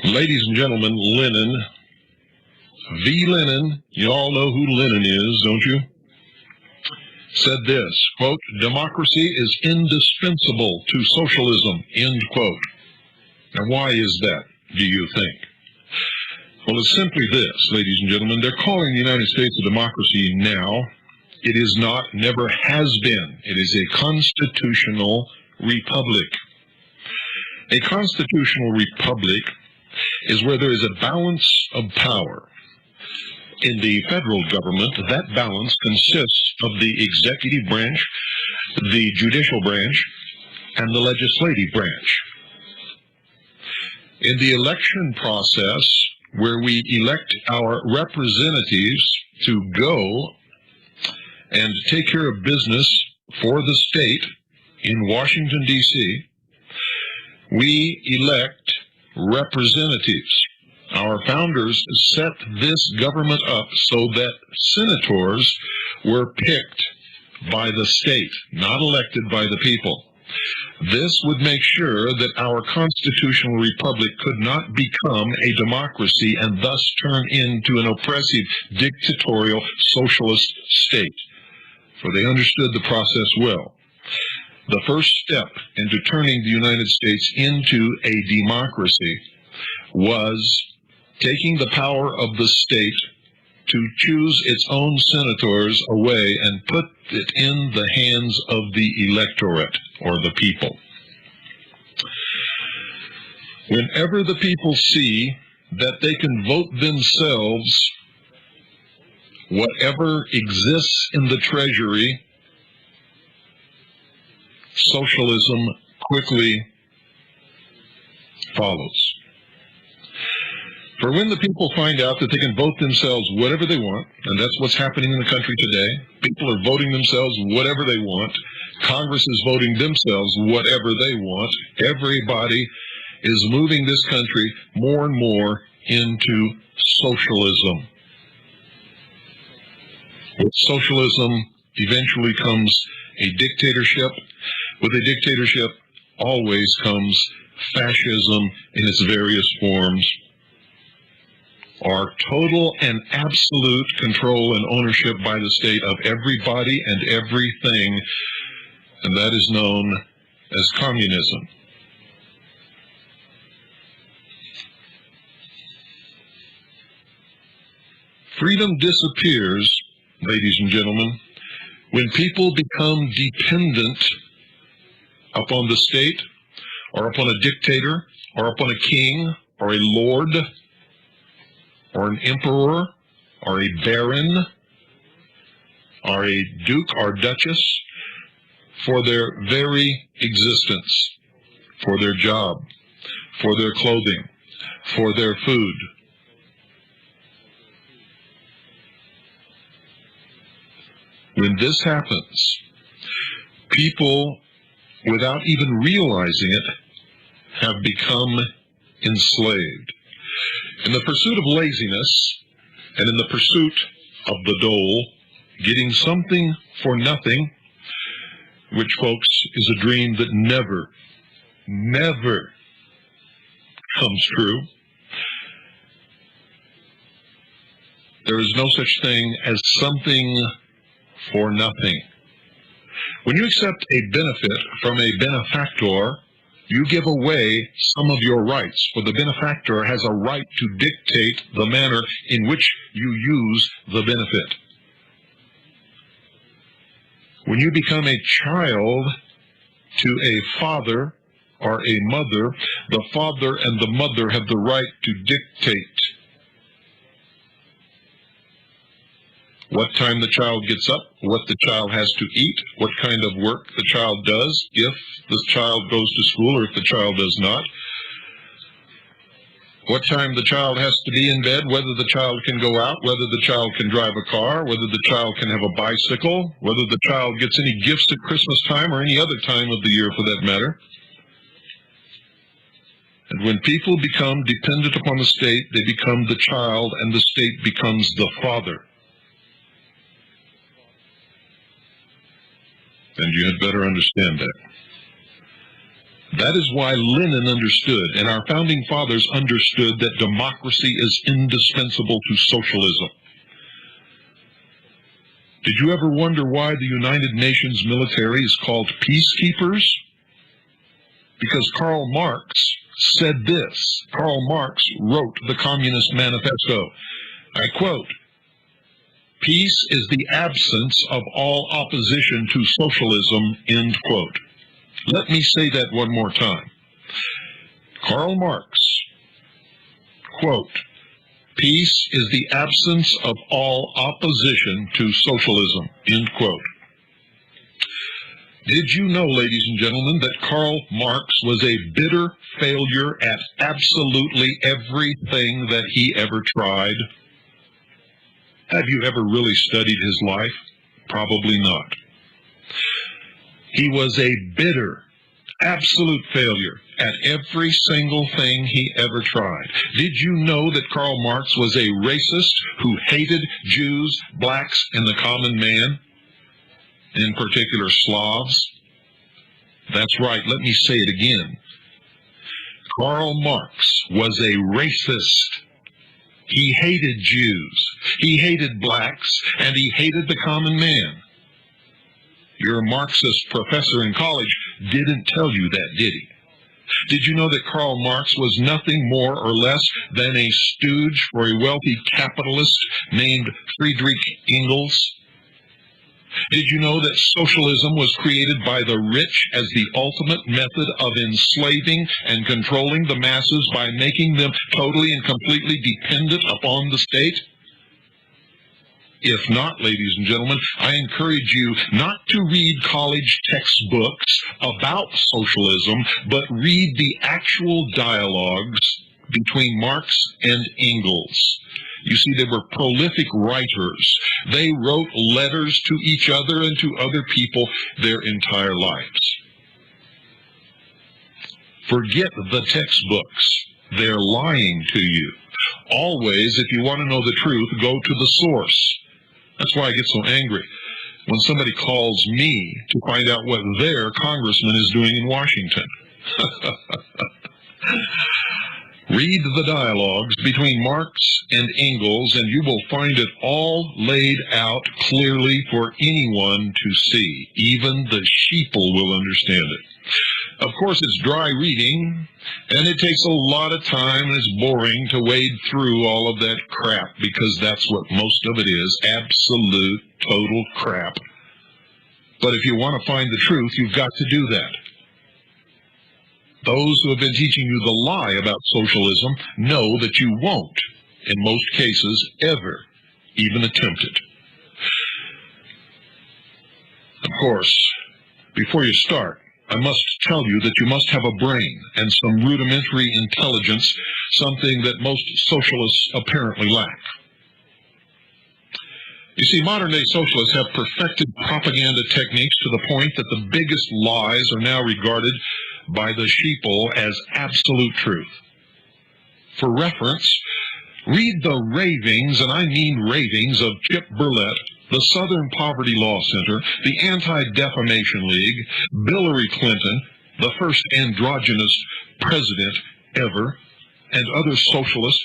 Ladies and gentlemen, Lenin, V. Lenin, you all know who Lenin is, don't you? Said this, quote, democracy is indispensable to socialism, end quote. Now, why is that, do you think? Well, it's simply this, ladies and gentlemen. They're calling the United States a democracy now. It is not, never has been. It is a constitutional republic. A constitutional republic is where there is a balance of power. In the federal government, that balance consists of the executive branch, the judicial branch, and the legislative branch. In the election process, where we elect our representatives to go and take care of business for the state in Washington, D.C., we elect representatives. Our founders set this government up so that senators were picked by the state, not elected by the people. This would make sure that our constitutional republic could not become a democracy and thus turn into an oppressive, dictatorial, socialist state. For they understood the process well. The first step into turning the United States into a democracy was taking the power of the state to choose its own senators away and put it in the hands of the electorate, or the people. Whenever the people see that they can vote themselves whatever exists in the treasury, socialism quickly follows. For when the people find out that they can vote themselves whatever they want, and that's what's happening in the country today, people are voting themselves whatever they want, Congress is voting themselves whatever they want, everybody is moving this country more and more into socialism. With socialism eventually comes a dictatorship. With a dictatorship always comes fascism in its various forms, or total and absolute control and ownership by the state of everybody and everything, and that is known as communism. Freedom disappears, ladies and gentlemen, when people become dependent upon the state, or upon a dictator, or upon a king, or a lord, or an emperor, or a baron, or a duke or duchess, for their very existence, for their job, for their clothing, for their food. When this happens, people, without even realizing it, have become enslaved. In the pursuit of laziness, and in the pursuit of the dole, getting something for nothing, which, folks, is a dream that never, never comes true. There is no such thing as something for nothing. When you accept a benefit from a benefactor, you give away some of your rights, for the benefactor has a right to dictate the manner in which you use the benefit. When you become a child to a father or a mother, the father and the mother have the right to dictate what time the child gets up, what the child has to eat, what kind of work the child does, if the child goes to school or if the child does not, what time the child has to be in bed, whether the child can go out, whether the child can drive a car, whether the child can have a bicycle, whether the child gets any gifts at Christmas time or any other time of the year for that matter. And when people become dependent upon the state, they become the child, and the state becomes the father. And you had better understand that. That is why Lenin understood, and our founding fathers understood, that democracy is indispensable to socialism. Did you ever wonder why the United Nations military is called peacekeepers? Because Karl Marx said this. Karl Marx wrote the Communist Manifesto. I quote, "Peace is the absence of all opposition to socialism," end quote. Let me say that one more time. Karl Marx, quote, "Peace is the absence of all opposition to socialism," end quote. Did you know, ladies and gentlemen, that Karl Marx was a bitter failure at absolutely everything that he ever tried? Have you ever really studied his life? Probably not. He was a bitter, absolute failure at every single thing he ever tried. Did you know that Karl Marx was a racist who hated Jews, blacks, and the common man, in particular Slavs? That's right, let me say it again. Karl Marx was a racist. He hated Jews, he hated blacks, and he hated the common man. Your Marxist professor in college didn't tell you that, did he? Did you know that Karl Marx was nothing more or less than a stooge for a wealthy capitalist named Friedrich Engels? Did you know that socialism was created by the rich as the ultimate method of enslaving and controlling the masses by making them totally and completely dependent upon the state? If not, ladies and gentlemen, I encourage you not to read college textbooks about socialism, but read the actual dialogues between Marx and Engels. You see, they were prolific writers. They wrote letters to each other and to other people their entire lives. Forget the textbooks. They're lying to you. Always, if you want to know the truth, go to the source. That's why I get so angry when somebody calls me to find out what their congressman is doing in Washington. Read the dialogues between Marx and Engels, and you will find it all laid out clearly for anyone to see. Even the sheeple will understand it. Of course, it's dry reading, and it takes a lot of time, and it's boring to wade through all of that crap, because that's what most of it is, absolute, total crap. But if you want to find the truth, you've got to do that. Those who have been teaching you the lie about socialism know that you won't, in most cases, ever even attempt it. Of course, before you start, I must tell you that you must have a brain and some rudimentary intelligence, something that most socialists apparently lack. You see, modern-day socialists have perfected propaganda techniques to the point that the biggest lies are now regarded by the sheeple as absolute truth. For reference, read the ravings, and I mean ravings, of Chip Burlett, the Southern Poverty Law Center, the Anti-Defamation League, Hillary Clinton, the first androgynous president ever, and other socialist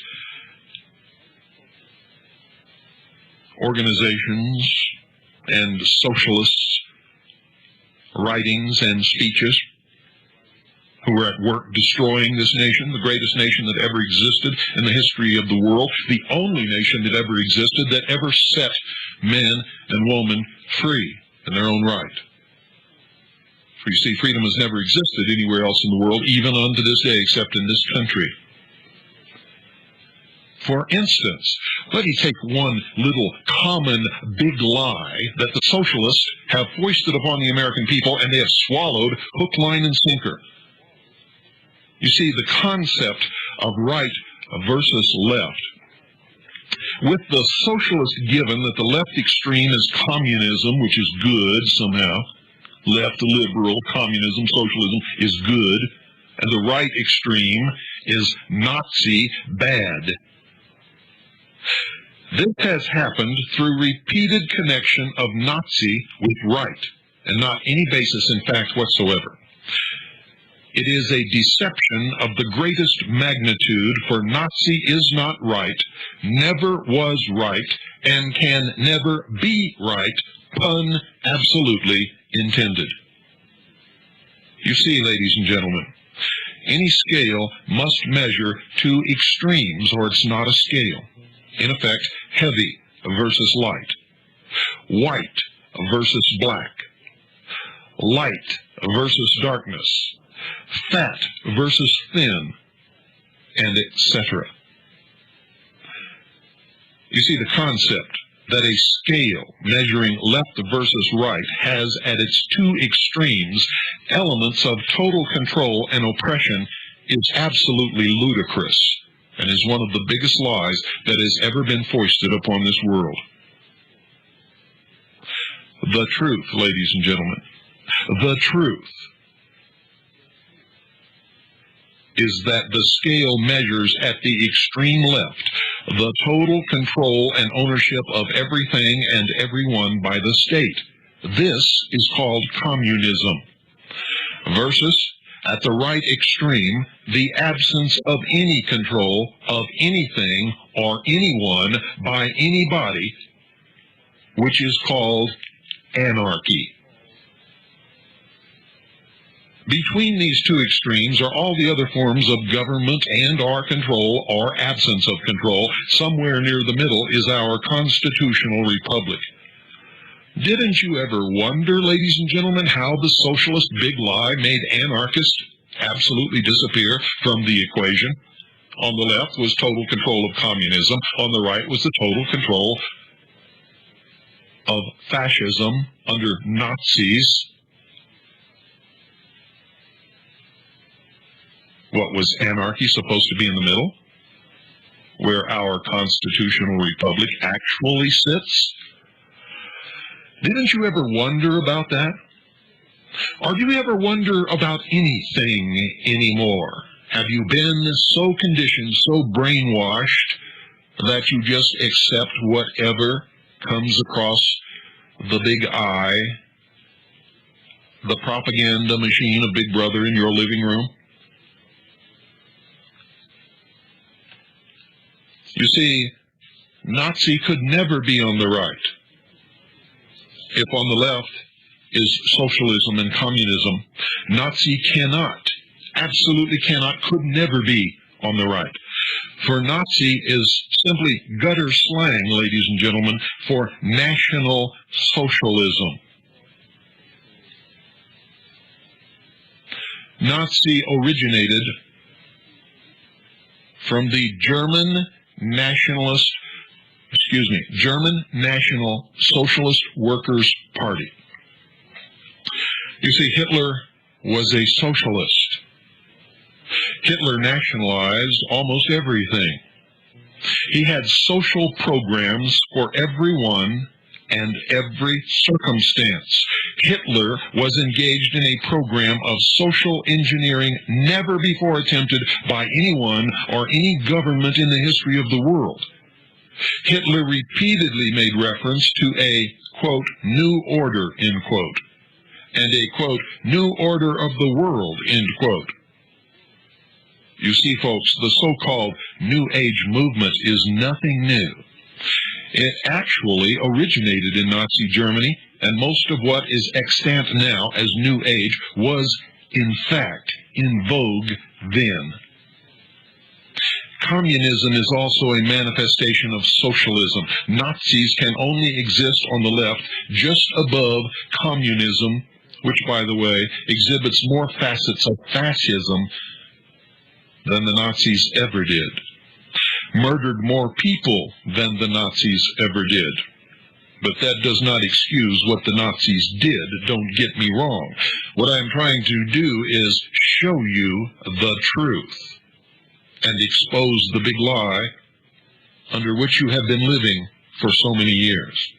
organizations and socialist writings and speeches, who were at work destroying this nation, the greatest nation that ever existed in the history of the world, the only nation that ever existed that ever set men and women free in their own right. For you see, freedom has never existed anywhere else in the world, even unto this day, except in this country. For instance, let me take one little common big lie that the socialists have foisted upon the American people, and they have swallowed hook, line, and sinker. You see, the concept of right versus left. With the socialist given that the left extreme is communism, which is good somehow, left liberal, communism, socialism is good, and the right extreme is Nazi, bad. This has happened through repeated connection of Nazi with right, and not any basis in fact whatsoever. It is a deception of the greatest magnitude, for Nazi is not right, never was right, and can never be right, pun absolutely intended. You see, ladies and gentlemen, any scale must measure two extremes, or it's not a scale. In effect, heavy versus light, white versus black, light versus darkness, fat versus thin, and etc. You see, the concept that a scale measuring left versus right has at its two extremes elements of total control and oppression is absolutely ludicrous, and is one of the biggest lies that has ever been foisted upon this world. The truth, ladies and gentlemen, the truth is that the scale measures at the extreme left the total control and ownership of everything and everyone by the state. This is called communism. Versus, at the right extreme, the absence of any control of anything or anyone by anybody, which is called anarchy. Between these two extremes are all the other forms of government and or control or absence of control. Somewhere near the middle is our constitutional republic. Didn't you ever wonder, ladies and gentlemen, how the socialist big lie made anarchists absolutely disappear from the equation? On the left was total control of communism. On the right was the total control of fascism under Nazis. What was anarchy supposed to be in the middle, where our constitutional republic actually sits? Didn't you ever wonder about that? Or do you ever wonder about anything anymore? Have you been so conditioned, so brainwashed, that you just accept whatever comes across the big eye, the propaganda machine of Big Brother in your living room? You see, Nazi could never be on the right. If on the left is socialism and communism, Nazi cannot, absolutely cannot, could never be on the right. For Nazi is simply gutter slang, ladies and gentlemen, for National Socialism. Nazi originated from the German National Socialist Workers' Party. You see, Hitler was a socialist. Hitler nationalized almost everything. He had social programs for everyone and every circumstance. Hitler was engaged in a program of social engineering never before attempted by anyone or any government in the history of the world. Hitler repeatedly made reference to a, quote, new order, end quote, and a, quote, new order of the world, end quote. You see, folks, the so-called New Age movement is nothing new. It actually originated in Nazi Germany, and most of what is extant now as New Age was, in fact, in vogue then. Communism is also a manifestation of socialism. Nazis can only exist on the left just above communism, which, by the way, exhibits more facets of fascism than the Nazis ever did. Murdered more people than the Nazis ever did. But that does not excuse what the Nazis did, don't get me wrong. What I'm trying to do is show you the truth and expose the big lie under which you have been living for so many years.